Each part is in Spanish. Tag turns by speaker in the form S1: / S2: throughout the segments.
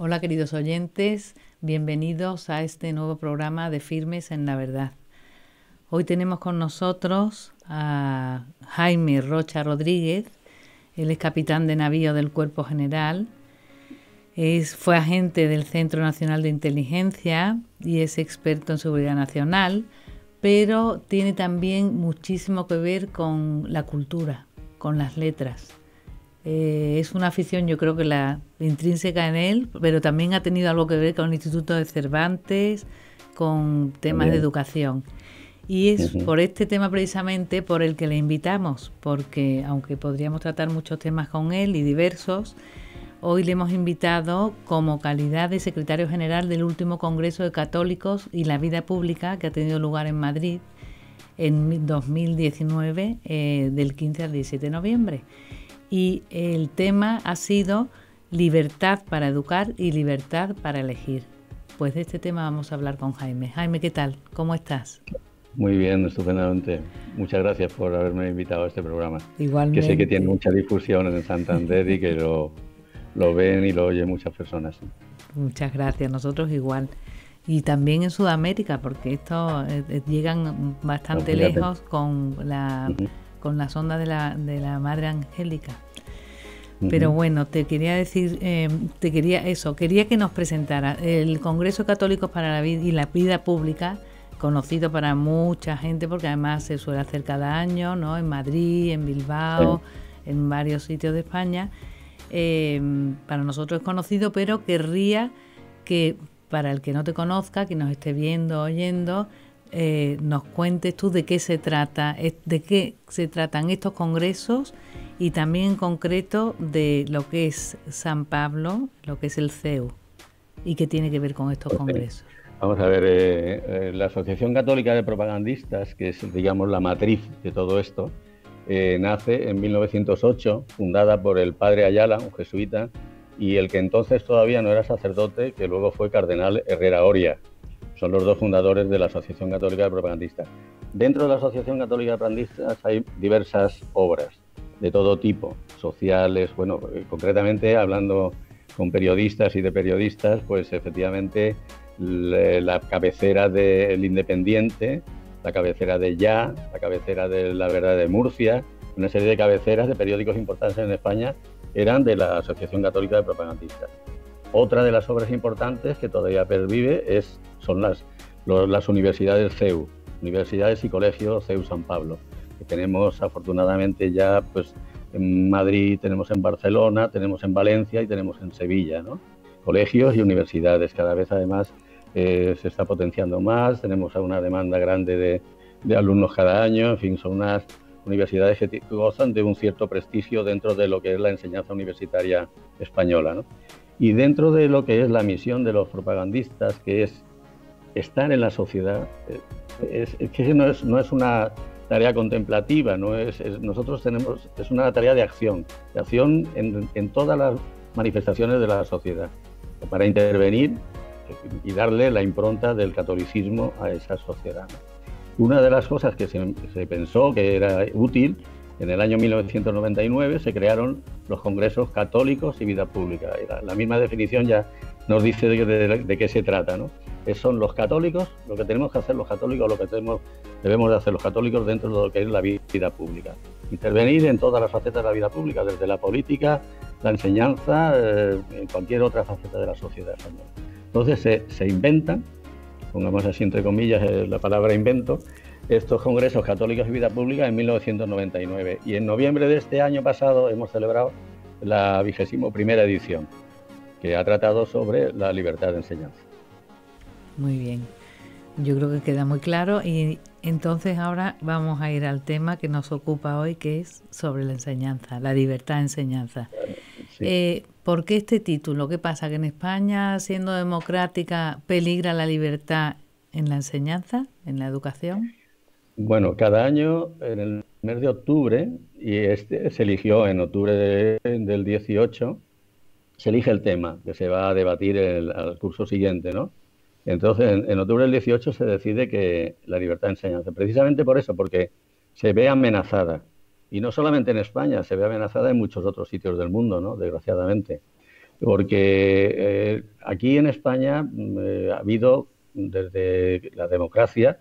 S1: Hola queridos oyentes, bienvenidos a este nuevo programa de Firmes en la Verdad. Hoy tenemos con nosotros a Jaime Rocha Rodríguez. Él es capitán de navío del Cuerpo General, fue agente del Centro Nacional de Inteligencia y es experto en seguridad nacional, pero tiene también muchísimo que ver con la cultura, con las letras. Es una afición, yo creo que la intrínseca en él, pero también ha tenido algo que ver con el Instituto de Cervantes, con temas de educación. Y es por este tema precisamente por el que le invitamos, porque aunque podríamos tratar muchos temas con él y diversos, hoy le hemos invitado como calidad de secretario general del último Congreso de Católicos y la Vida Pública que ha tenido lugar en Madrid en 2019, del 15 al 17 de noviembre. Y el tema ha sido libertad para educar y libertad para elegir. Pues de este tema vamos a hablar con Jaime. Jaime, ¿qué tal? ¿Cómo estás?
S2: Muy bien, estupendamente. Muchas gracias por haberme invitado a este programa. Que sé que tiene
S1: Igualmente.
S2: mucha difusión en Santander y que lo ven y lo oyen muchas personas.
S1: Muchas gracias, nosotros igual. Y también en Sudamérica, porque estos llegan bastante
S2: Fíjate.
S1: lejos con las ondas de la Madre Angélica. Pero bueno, te quería decir, quería que nos presentara el Congreso Católicos para la Vida y la Vida Pública, conocido para mucha gente porque además se suele hacer cada año, ¿no? En Madrid, en Bilbao,
S2: Sí.
S1: en varios sitios de España. Para nosotros es conocido, pero querría que para el que no te conozca, que nos esté viendo, oyendo, nos cuentes tú de qué se trata, de qué se tratan estos congresos y también en concreto de lo que es San Pablo, lo que es el CEU y qué tiene que ver con estos congresos.
S2: Vamos a ver, la Asociación Católica de Propagandistas, que es, digamos, la matriz de todo esto, nace en 1908, fundada por el padre Ayala, un jesuita, y el que entonces todavía no era sacerdote, que luego fue cardenal Herrera Oria. Son los dos fundadores de la Asociación Católica de Propagandistas. Dentro de la Asociación Católica de Propagandistas hay diversas obras de todo tipo, sociales, bueno, concretamente hablando con periodistas y de periodistas, pues efectivamente la cabecera del Independiente, la cabecera de Ya, la cabecera de La Verdad de Murcia, una serie de cabeceras de periódicos importantes en España eran de la Asociación Católica de Propagandistas. Otra de las obras importantes que todavía pervive son las universidades CEU, universidades y colegios CEU San Pablo, que tenemos afortunadamente ya pues en Madrid, tenemos en Barcelona, tenemos en Valencia y tenemos en Sevilla, ¿no? Colegios y universidades, cada vez además se está potenciando más, tenemos una demanda grande de alumnos cada año, en fin, son unas universidades que gozan de un cierto prestigio dentro de lo que es la enseñanza universitaria española, ¿no? Y dentro de lo que es la misión de los propagandistas, que es estar en la sociedad, es que no es una tarea contemplativa, nosotros es una tarea de acción en todas las manifestaciones de la sociedad, para intervenir y darle la impronta del catolicismo a esa sociedad. Una de las cosas que se pensó que era útil, en el año 1999 se crearon los congresos católicos y vida pública. La misma definición ya nos dice de qué se trata, ¿no? Son los católicos, lo que tenemos que hacer los católicos, lo que debemos de hacer los católicos dentro de lo que es la vida pública. Intervenir en todas las facetas de la vida pública, desde la política, la enseñanza, en cualquier otra faceta de la sociedad española. Entonces se inventan, pongamos así entre comillas la palabra invento, estos congresos católicos y vida pública en 1999. Y en noviembre de este año pasado hemos celebrado la 21ª edición, que ha tratado sobre la libertad de enseñanza.
S1: Muy bien, yo creo que queda muy claro y entonces ahora vamos a ir al tema que nos ocupa hoy, que es sobre la enseñanza, la libertad de enseñanza.
S2: Sí.
S1: ¿Por qué este título? ¿Qué pasa? ¿Que en España, siendo democrática, peligra la libertad en la enseñanza, en la educación?
S2: Bueno, cada año en el mes de octubre, y este se eligió en octubre del 18, se elige el tema que se va a debatir al curso siguiente, ¿no? Entonces, en octubre del 18 se decide que la libertad de enseñanza, precisamente por eso, porque se ve amenazada. Y no solamente en España, se ve amenazada en muchos otros sitios del mundo, ¿no? Desgraciadamente. porque aquí en España ha habido desde la democracia,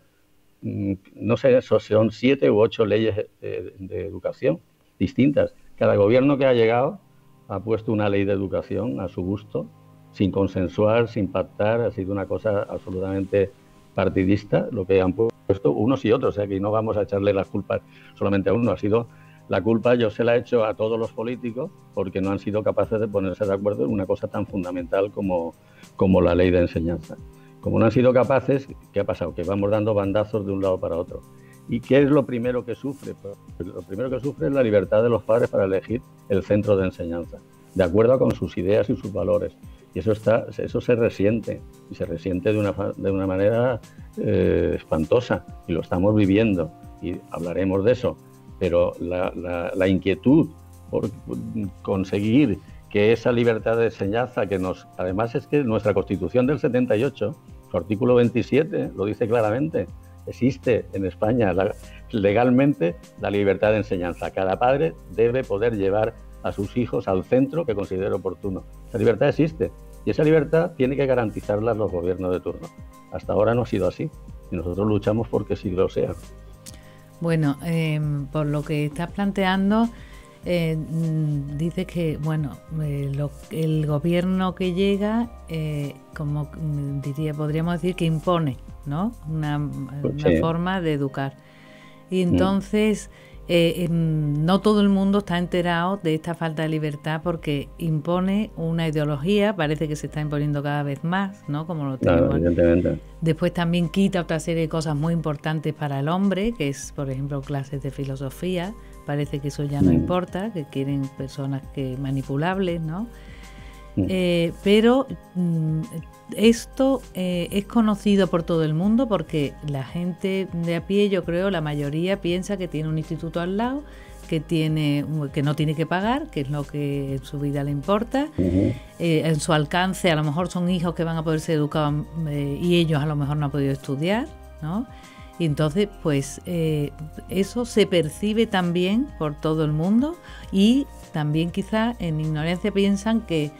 S2: no sé, son 7 u 8 leyes de educación distintas. Cada gobierno que ha llegado ha puesto una ley de educación a su gusto, sin consensuar, sin pactar. Ha sido una cosa absolutamente partidista lo que han puesto unos y otros. O sea, que no vamos a echarle las culpas solamente a uno. Ha sido la culpa, yo se la he hecho a todos los políticos porque no han sido capaces de ponerse de acuerdo en una cosa tan fundamental como la ley de enseñanza. Como no han sido capaces, ¿qué ha pasado? Que vamos dando bandazos de un lado para otro. ¿Y qué es lo primero que sufre? Pues lo primero que sufre es la libertad de los padres para elegir el centro de enseñanza, de acuerdo con sus ideas y sus valores. Y eso se resiente, y se resiente de una manera espantosa, y lo estamos viviendo, y hablaremos de eso. Pero la inquietud por conseguir que esa libertad de enseñanza además es que nuestra Constitución del 78, su artículo 27, lo dice claramente, existe en España legalmente la libertad de enseñanza. Cada padre debe poder llevar a sus hijos al centro que considere oportuno. Esa libertad existe, y esa libertad tiene que garantizarla los gobiernos de turno. Hasta ahora no ha sido así, y nosotros luchamos porque sí lo sea.
S1: Bueno, por lo que estás planteando, dices que el gobierno que llega, podríamos decir que impone, ¿no? Una forma de educar. Y entonces no todo el mundo está enterado de esta falta de libertad, porque impone una ideología, parece que se está imponiendo cada vez más, ¿no? Como lo tenemos.
S2: Evidentemente.
S1: Después también quita otra serie de cosas muy importantes para el hombre, que es, por ejemplo, clases de filosofía. Parece que eso ya no importa, que quieren personas manipulables, ¿no? Pero esto es conocido por todo el mundo, porque la gente de a pie, yo creo, la mayoría piensa que tiene un instituto al lado, que no tiene que pagar, que es lo que en su vida le importa. En su alcance, a lo mejor son hijos que van a poder ser educados y ellos a lo mejor no han podido estudiar, ¿no? Y entonces, pues eso se percibe también por todo el mundo, y también quizá en ignorancia piensan que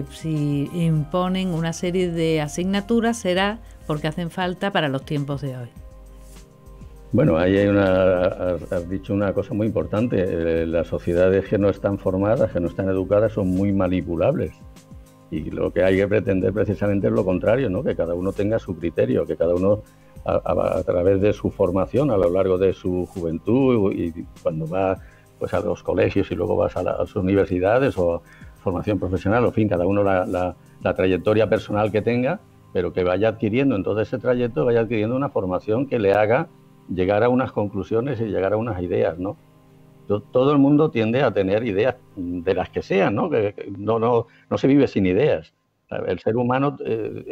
S1: si imponen una serie de asignaturas será porque hacen falta para los tiempos de hoy.
S2: Bueno, ahí has dicho una cosa muy importante. Las sociedades que no están formadas, que no están educadas, son muy manipulables. Y lo que hay que pretender precisamente es lo contrario, ¿no? Que cada uno tenga su criterio, que cada uno a través de su formación a lo largo de su juventud, y cuando va pues a los colegios y luego vas a las universidades o formación profesional, en fin, cada uno la trayectoria personal que tenga, pero que vaya adquiriendo en todo ese trayecto, vaya adquiriendo una formación que le haga llegar a unas conclusiones y llegar a unas ideas, ¿no? Todo el mundo tiende a tener ideas de las que sean, ¿no? Que no se vive sin ideas. El ser humano,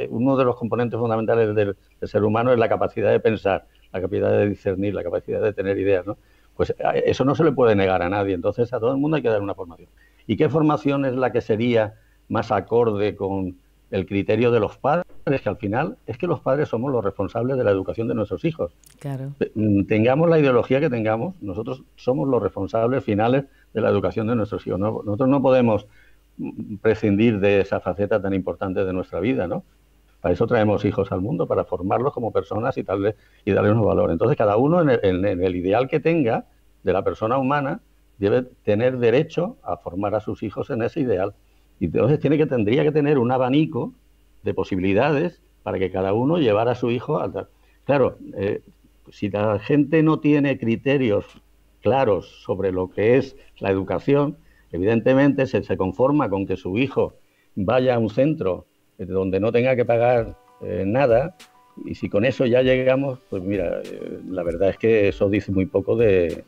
S2: uno de los componentes fundamentales del ser humano es la capacidad de pensar, la capacidad de discernir, la capacidad de tener ideas, ¿no? Pues eso no se le puede negar a nadie. Entonces a todo el mundo hay que dar una formación. ¿Y qué formación es la que sería más acorde con el criterio de los padres? Que al final es que los padres somos los responsables de la educación de nuestros hijos.
S1: Claro.
S2: Tengamos la ideología que tengamos, nosotros somos los responsables finales de la educación de nuestros hijos. Nosotros no podemos prescindir de esa faceta tan importante de nuestra vida, ¿no? Para eso traemos hijos al mundo, para formarlos como personas y darles unos valores. Entonces, cada uno en el ideal que tenga de la persona humana debe tener derecho a formar a sus hijos en ese ideal. Y entonces tendría que tener un abanico de posibilidades para que cada uno llevara a su hijo a... Claro, si la gente no tiene criterios claros sobre lo que es la educación, evidentemente se conforma con que su hijo vaya a un centro donde no tenga que pagar nada, y si con eso ya llegamos, pues mira, la verdad es que eso dice muy poco de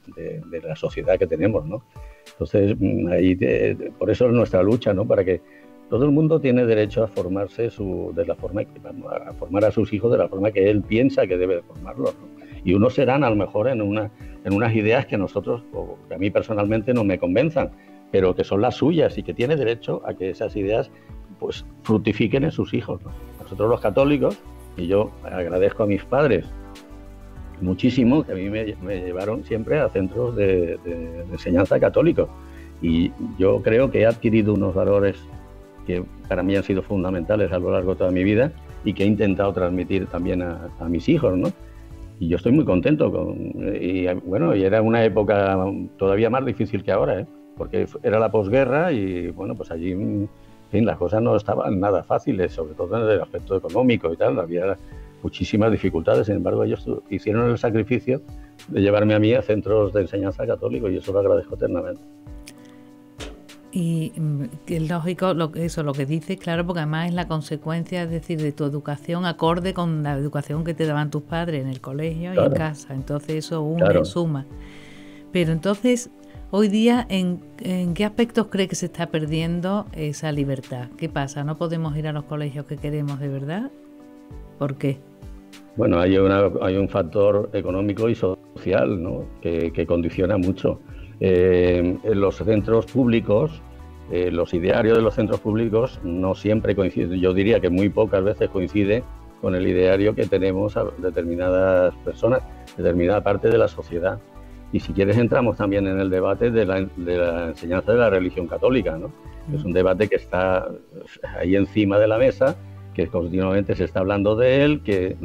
S2: la sociedad que tenemos, ¿no? Entonces, por eso es nuestra lucha, ¿no? Para que todo el mundo tiene derecho a formarse a formar a sus hijos de la forma que él piensa que debe formarlos, ¿no? Y unos serán a lo mejor en unas ideas que nosotros, o que a mí personalmente no me convenzan, pero que son las suyas, y que tiene derecho a que esas ideas pues fructifiquen en sus hijos, ¿no? Nosotros los católicos, y yo agradezco a mis padres muchísimo, que a mí me llevaron siempre a centros de enseñanza católicos, y yo creo que he adquirido unos valores que para mí han sido fundamentales a lo largo de toda mi vida y que he intentado transmitir también a mis hijos, ¿no? Y yo estoy muy contento y bueno, y era una época todavía más difícil que ahora, ¿eh? Porque era la posguerra y bueno, pues allí, en fin, las cosas no estaban nada fáciles, sobre todo en el aspecto económico y tal, había muchísimas dificultades. Sin embargo, ellos hicieron el sacrificio de llevarme a mí a centros de enseñanza católico y eso lo agradezco eternamente.
S1: Y que es lógico lo que dices, claro, porque además es la consecuencia, es decir, de tu educación acorde con la educación que te daban tus padres en el colegio, claro, y en casa. Entonces eso une, claro, suma. Pero entonces, hoy día, ¿en qué aspectos crees que se está perdiendo esa libertad? ¿Qué pasa? ¿No podemos ir a los colegios que queremos de verdad? ¿Por qué?
S2: Bueno, hay un factor económico y social, ¿no?, que condiciona mucho. En los centros públicos, los idearios de los centros públicos no siempre coinciden. Yo diría que muy pocas veces coincide con el ideario que tenemos a determinadas personas, determinada parte de la sociedad. Y si quieres entramos también en el debate de la enseñanza de la religión católica, ¿no? Es un debate que está ahí encima de la mesa, que continuamente se está hablando de él, que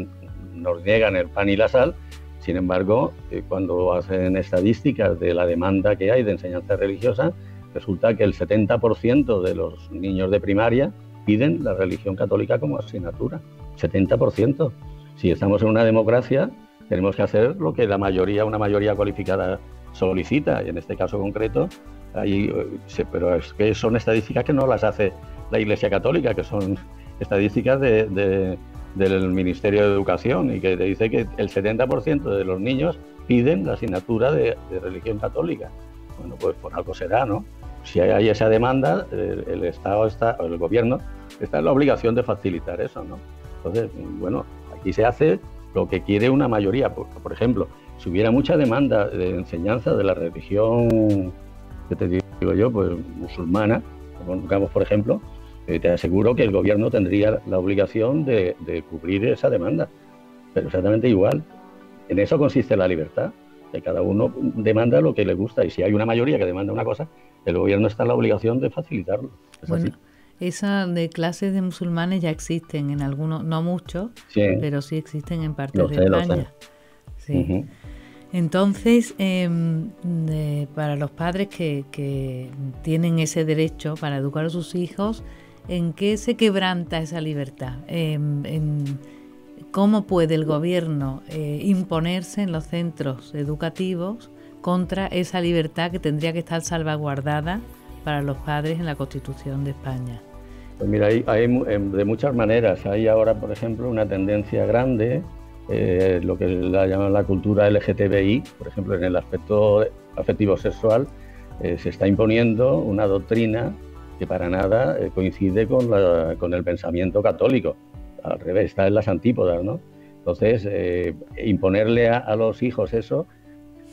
S2: nos niegan el pan y la sal. Sin embargo, cuando hacen estadísticas de la demanda que hay de enseñanza religiosa, resulta que el 70% de los niños de primaria piden la religión católica como asignatura. 70%. Si estamos en una democracia, tenemos que hacer lo que una mayoría cualificada solicita, y en este caso concreto, pero es que son estadísticas que no las hace la Iglesia Católica, que son estadísticas del Ministerio de Educación, y que te dice que el 70% de los niños piden la asignatura de religión católica. Bueno, pues por algo será, ¿no? Si hay esa demanda, el gobierno está en la obligación de facilitar eso, ¿no? Entonces, bueno, aquí se hace lo que quiere una mayoría. Por ejemplo, si hubiera mucha demanda de enseñanza de la religión, que te digo yo, pues musulmana, pongamos por ejemplo, te aseguro que el gobierno tendría la obligación de cubrir esa demanda, pero exactamente igual. En eso consiste la libertad, que cada uno demanda lo que le gusta, y si hay una mayoría que demanda una cosa, el gobierno está en la obligación de facilitarlo.
S1: Bueno, esas de clases de musulmanes ya existen en algunos, no muchos, sí, pero sí existen en partes de España. Sí. Uh-huh. Entonces, para los padres que tienen ese derecho para educar a sus hijos, ¿en qué se quebranta esa libertad? ¿Cómo puede el gobierno imponerse en los centros educativos contra esa libertad que tendría que estar salvaguardada para los padres en la Constitución de España?
S2: Pues mira, hay de muchas maneras. Hay ahora, por ejemplo, una tendencia grande, lo que la llaman la cultura LGTBI, por ejemplo, en el aspecto afectivo sexual, se está imponiendo una doctrina que para nada coincide con el pensamiento católico. Al revés, está en las antípodas, ¿no? Entonces, imponerle a los hijos eso,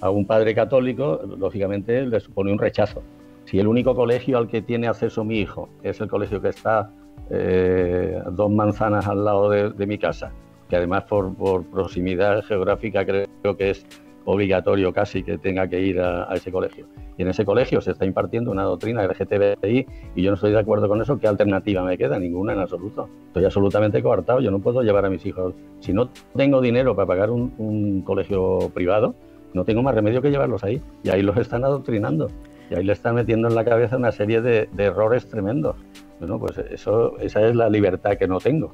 S2: a un padre católico, lógicamente le supone un rechazo. Si el único colegio al que tiene acceso mi hijo es el colegio que está 2 manzanas al lado de mi casa, que además por proximidad geográfica creo que es obligatorio casi que tenga que ir a ese colegio. Y en ese colegio se está impartiendo una doctrina LGTBI y yo no estoy de acuerdo con eso. ¿Qué alternativa me queda? Ninguna en absoluto. Estoy absolutamente coartado. Yo no puedo llevar a mis hijos. Si no tengo dinero para pagar un colegio privado, no tengo más remedio que llevarlos ahí. Y ahí los están adoctrinando. Y ahí le están metiendo en la cabeza una serie de errores tremendos. Bueno, pues esa es la libertad que no tengo.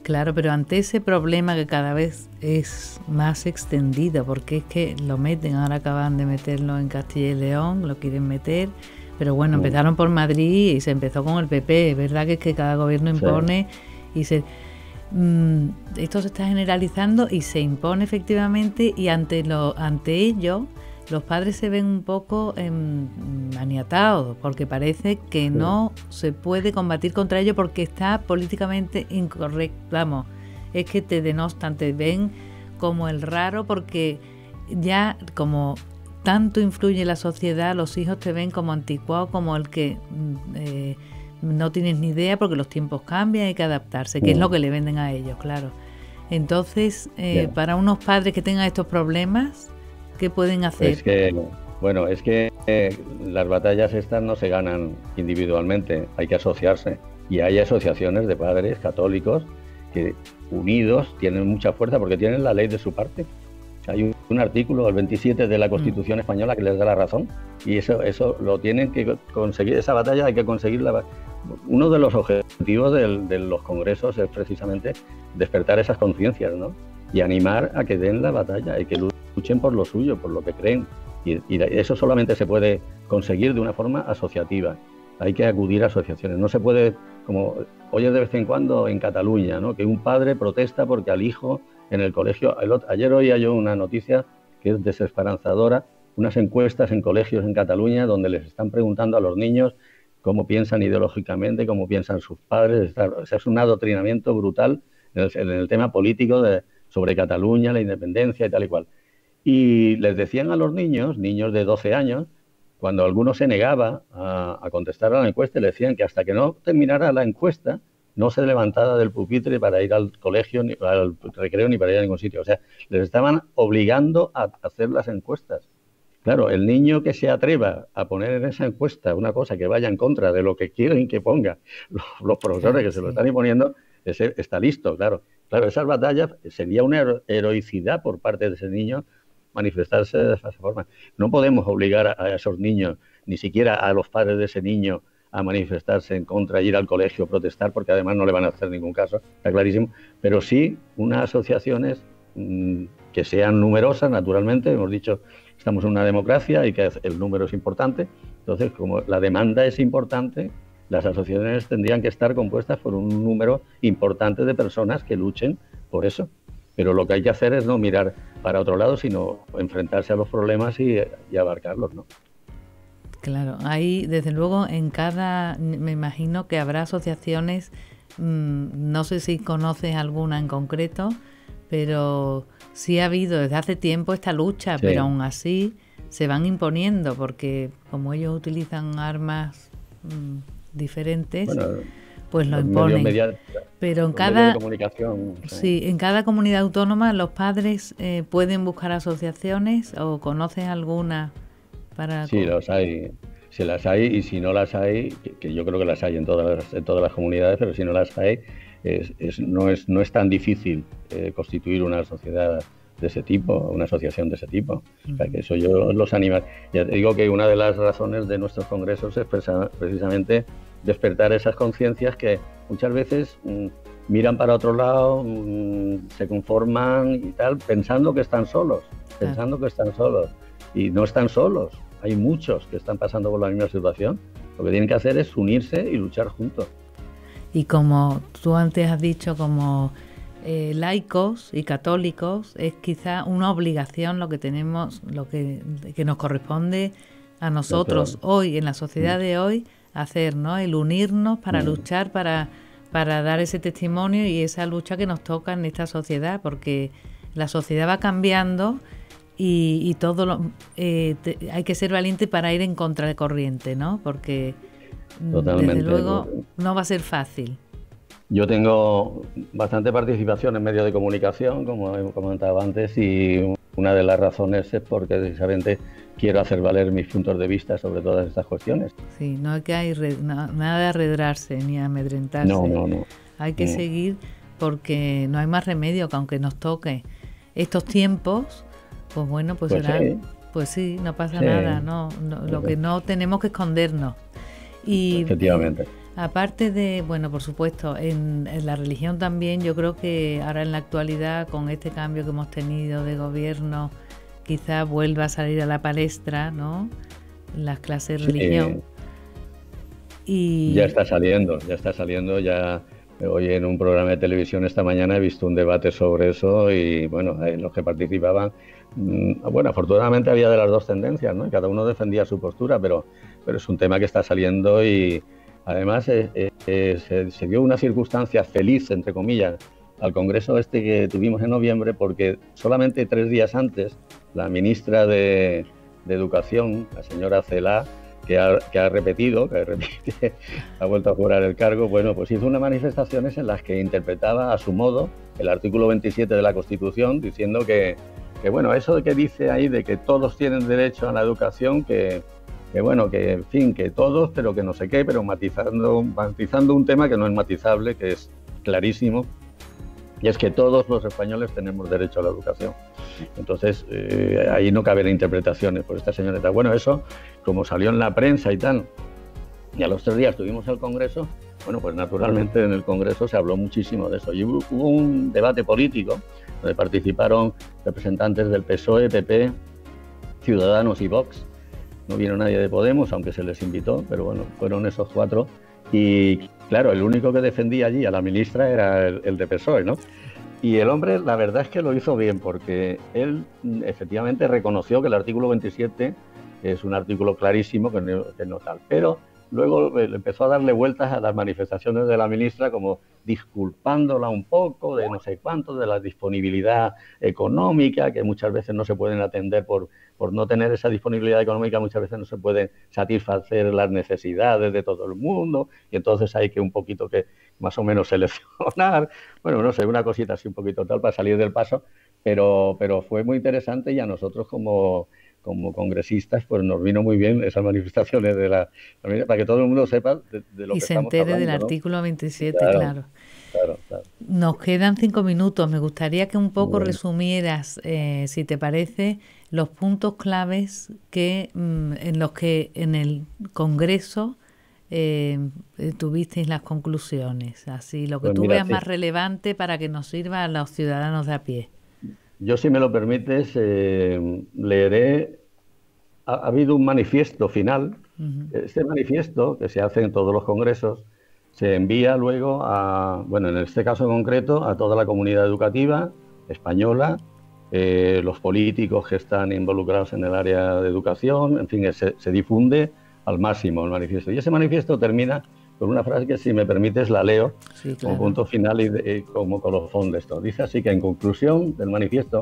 S1: Claro, pero ante ese problema que cada vez es más extendido, porque es que lo meten, ahora acaban de meterlo en Castilla y León, lo quieren meter, pero bueno, empezaron por Madrid y se empezó con el PP, es verdad que es que cada gobierno impone, sí, y esto se está generalizando y se impone efectivamente, y ante ello los padres se ven un poco maniatados, porque parece que no se puede combatir contra ello porque está políticamente incorrecto. Vamos, es que te denostan, te ven como el raro, porque ya como tanto influye la sociedad, los hijos te ven como anticuado, como el que no tienes ni idea porque los tiempos cambian, hay que adaptarse, que es lo que le venden a ellos, claro. Entonces, para unos padres que tengan estos problemas, ¿qué pueden hacer?
S2: Es que las batallas estas no se ganan individualmente, hay que asociarse. Y hay asociaciones de padres católicos que unidos tienen mucha fuerza porque tienen la ley de su parte. Hay un artículo, el 27 de la Constitución española, que les da la razón, y eso lo tienen que conseguir, esa batalla hay que conseguirla. Uno de los objetivos de los congresos es precisamente despertar esas conciencias, ¿no? Y animar a que den la batalla y que luchen por lo suyo, por lo que creen. Y eso solamente se puede conseguir de una forma asociativa. Hay que acudir a asociaciones. No se puede, como oyes de vez en cuando en Cataluña, ¿no? Que un padre protesta porque al hijo en el colegio... Ayer oía yo una noticia que es desesperanzadora, unas encuestas en colegios en Cataluña donde les están preguntando a los niños cómo piensan ideológicamente, cómo piensan sus padres. O sea, es un adoctrinamiento brutal en el tema político sobre Cataluña, la independencia y tal y cual. Y les decían a los niños de 12 años, cuando alguno se negaba a contestar a la encuesta, le decían que hasta que no terminara la encuesta no se levantara del pupitre para ir al colegio, ni al recreo, ni para ir a ningún sitio. O sea, les estaban obligando a hacer las encuestas. Claro, el niño que se atreva a poner en esa encuesta una cosa que vaya en contra de lo que quieren que ponga los profesores que se lo están imponiendo, ese está listo, claro. Claro, esas batallas sería una heroicidad por parte de ese niño manifestarse de esa forma. No podemos obligar a esos niños, ni siquiera a los padres de ese niño, a manifestarse en contra, ir al colegio, protestar, porque además no le van a hacer ningún caso, está clarísimo, pero sí unas asociaciones que sean numerosas, naturalmente, hemos dicho, estamos en una democracia y que el número es importante, entonces como la demanda es importante, las asociaciones tendrían que estar compuestas por un número importante de personas que luchen por eso. Pero lo que hay que hacer es no mirar para otro lado, sino enfrentarse a los problemas y abarcarlos, ¿no?
S1: Claro, ahí desde luego me imagino que habrá asociaciones, no sé si conoces alguna en concreto, pero sí ha habido desde hace tiempo esta lucha, sí. Pero aún así se van imponiendo porque como ellos utilizan armas diferentes, bueno, pues lo imponen. Pero en cada comunicación, sí, en cada comunidad autónoma los padres pueden buscar asociaciones o conoces alguna para.
S2: Sí, los hay, si las hay y si no las hay, que yo creo que las hay en todas las comunidades, pero si no las hay, no es tan difícil constituir una sociedad de ese tipo, una asociación de ese tipo. O sea, que eso yo los animo. Ya te digo que una de las razones de nuestros congresos es precisamente despertar esas conciencias que muchas veces miran para otro lado, se conforman y tal, pensando que están solos, y no están solos. Hay muchos que están pasando por la misma situación. Lo que tienen que hacer es unirse y luchar juntos.
S1: Y como tú antes has dicho, como laicos y católicos, es quizá una obligación lo que tenemos, que nos corresponde a nosotros hoy, en la sociedad de hoy, hacer, ¿no? El unirnos para luchar, para dar ese testimonio y esa lucha que nos toca en esta sociedad, porque la sociedad va cambiando y todo hay que ser valiente para ir en contra de corriente, ¿no? Porque desde luego no va a ser fácil.
S2: Yo tengo bastante participación en medios de comunicación, como he comentado antes, y una de las razones es porque precisamente quiero hacer valer mis puntos de vista sobre todas estas cuestiones.
S1: Sí, no hay que nada de arredrarse ni amedrentarse.
S2: No.
S1: Hay que seguir porque no hay más remedio que aunque nos toque estos tiempos, pues bueno, pues será, sí. Pues sí, no pasa nada, no, lo que no tenemos que escondernos. Y
S2: efectivamente.
S1: Aparte de, bueno, por supuesto, en la religión también, yo creo que ahora en la actualidad, con este cambio que hemos tenido de gobierno, quizá vuelva a salir a la palestra, ¿no? Las clases de religión. Y
S2: ya está saliendo. Hoy en un programa de televisión esta mañana he visto un debate sobre eso y, bueno, en los que participaban, bueno, afortunadamente había de las dos tendencias, ¿no? Y cada uno defendía su postura, pero es un tema que está saliendo y además se dio una circunstancia feliz, entre comillas, al congreso que tuvimos en noviembre, porque solamente 3 días antes la ministra de Educación, la señora Celaá, que ha repetido, ha vuelto a jurar el cargo, bueno, pues hizo unas manifestaciones en las que interpretaba a su modo el artículo 27 de la Constitución, diciendo que bueno, eso que dice ahí de que todos tienen derecho a la educación, que bueno, que en fin, que todos, pero que no sé qué, pero matizando un tema que no es matizable, que es clarísimo, y es que todos los españoles tenemos derecho a la educación. Entonces, ahí no caben interpretaciones por esta señorita. Bueno, eso, como salió en la prensa y tal, y a los 3 días tuvimos el Congreso, bueno, pues naturalmente en el Congreso se habló muchísimo de eso. Y hubo un debate político donde participaron representantes del PSOE, PP, Ciudadanos y Vox. No vino nadie de Podemos, aunque se les invitó, pero bueno, fueron esos 4. Y claro, el único que defendía allí a la ministra era el de PSOE, ¿no? Y el hombre, la verdad es que lo hizo bien, porque él efectivamente reconoció que el artículo 27 es un artículo clarísimo, que no tal, pero luego empezó a darle vueltas a las manifestaciones de la ministra, como disculpándola un poco de no sé cuánto, de la disponibilidad económica, que muchas veces no se pueden atender por no tener esa disponibilidad económica, muchas veces no se pueden satisfacer las necesidades de todo el mundo, y entonces hay que un poquito que más o menos seleccionar, bueno, no sé, una cosita así un poquito tal para salir del paso, pero fue muy interesante, y a nosotros como congresistas, pues nos vino muy bien esas manifestaciones para que todo el mundo sepa de lo
S1: y
S2: que
S1: se
S2: estamos
S1: entere
S2: hablando,
S1: del
S2: ¿no?
S1: artículo 27,
S2: Claro,
S1: claro.
S2: claro, claro.
S1: Nos quedan 5 minutos. Me gustaría que un poco
S2: Bueno.
S1: resumieras, si te parece, los puntos claves en los que en el Congreso tuvisteis las conclusiones. Así, lo que
S2: Pues
S1: tú
S2: mira,
S1: veas
S2: sí.
S1: más relevante para que nos sirva a los ciudadanos de a pie.
S2: Yo, si me lo permites, leeré. Ha habido un manifiesto final. Este manifiesto, que se hace en todos los congresos, se envía luego bueno, en este caso concreto, a toda la comunidad educativa española, los políticos que están involucrados en el área de educación, en fin, se difunde al máximo el manifiesto. Y ese manifiesto termina con una frase que, si me permites, la leo,
S1: Sí, claro,
S2: como punto final y como colofón de esto. Dice así, que en conclusión del manifiesto,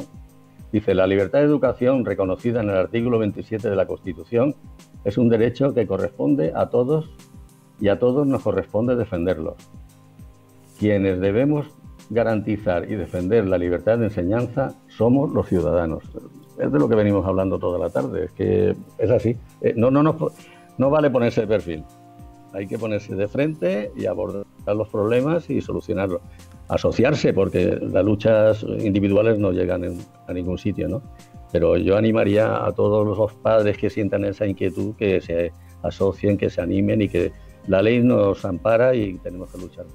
S2: dice: la libertad de educación, reconocida en el artículo 27 de la Constitución, es un derecho que corresponde a todos, y a todos nos corresponde defenderlo. Quienes debemos garantizar y defender la libertad de enseñanza somos los ciudadanos. Es de lo que venimos hablando toda la tarde, es que es así. No vale ponerse de perfil, hay que ponerse de frente y abordar los problemas y solucionarlos. Asociarse, porque las luchas individuales no llegan a ningún sitio, ¿no? Pero yo animaría a todos los padres que sientan esa inquietud, que se asocien, que se animen, y que la ley nos ampara y tenemos que luchar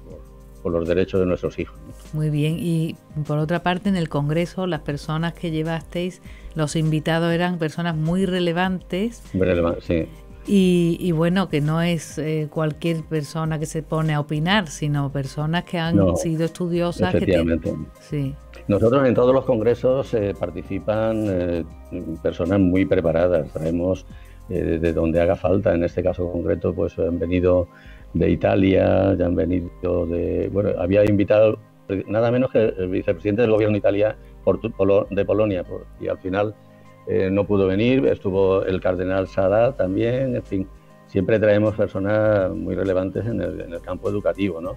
S2: por los derechos de nuestros hijos, ¿no?
S1: Muy bien. Y por otra parte, en el Congreso, las personas que llevasteis, los invitados eran personas muy relevantes.
S2: Sí.
S1: Y bueno, que no es cualquier persona que se pone a opinar, sino personas que han sido estudiosas.
S2: Efectivamente.
S1: Sí.
S2: Nosotros en todos los congresos participan personas muy preparadas. Traemos de donde haga falta. En este caso concreto, pues han venido de Italia, ya han venido bueno, había invitado nada menos que el vicepresidente del gobierno de Italia, de Polonia, y al final no pudo venir. Estuvo el cardenal Sadat también. En fin, siempre traemos personas muy relevantes en el campo educativo, ¿no?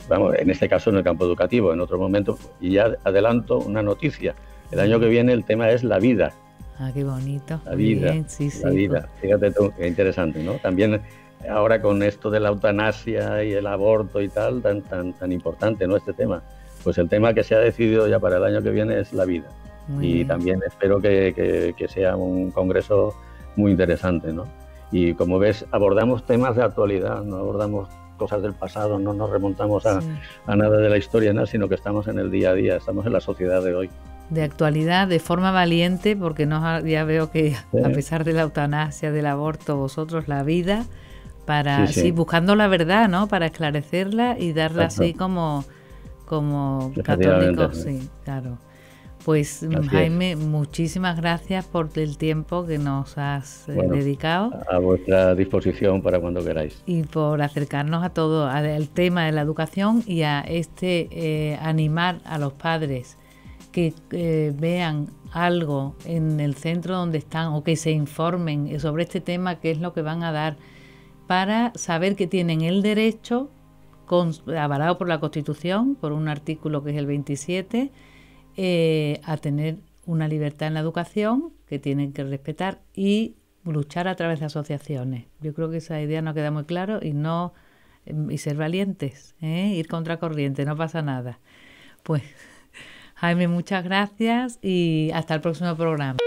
S2: Vamos, en este caso en el campo educativo. En otro momento, y ya adelanto una noticia, el año que viene el tema es la vida.
S1: Ah, qué bonito.
S2: La vida,
S1: bien, sí,
S2: la vida. Fíjate tú, qué interesante, ¿no? También ahora con esto de la eutanasia y el aborto y tal, tan importante, ¿no? Este tema. Pues el tema que se ha decidido ya para el año que viene es la vida.
S1: Muy
S2: y
S1: bien.
S2: También espero que sea un congreso muy interesante, ¿no? Y como ves, abordamos temas de actualidad, no abordamos cosas del pasado, no nos remontamos a nada de la historia, ¿no? Sino que estamos en el día a día, estamos en la sociedad de hoy.
S1: De actualidad, de forma valiente, porque ya veo que a pesar de la eutanasia, del aborto, vosotros la vida, buscando la verdad, ¿no? Para esclarecerla y darla así como católicos, sí, claro. Pues Jaime, muchísimas gracias por el tiempo que nos has dedicado.
S2: A vuestra disposición para cuando queráis.
S1: Y por acercarnos a todo, al tema de la educación y a animar a los padres que vean algo en el centro donde están, o que se informen sobre este tema, qué es lo que van a dar, para saber que tienen el derecho, avalado por la Constitución, por un artículo que es el 27, a tener una libertad en la educación que tienen que respetar, y luchar a través de asociaciones. Yo creo que esa idea nos queda muy claro y ser valientes, ir contracorriente, no pasa nada. Pues Jaime, muchas gracias y hasta el próximo programa.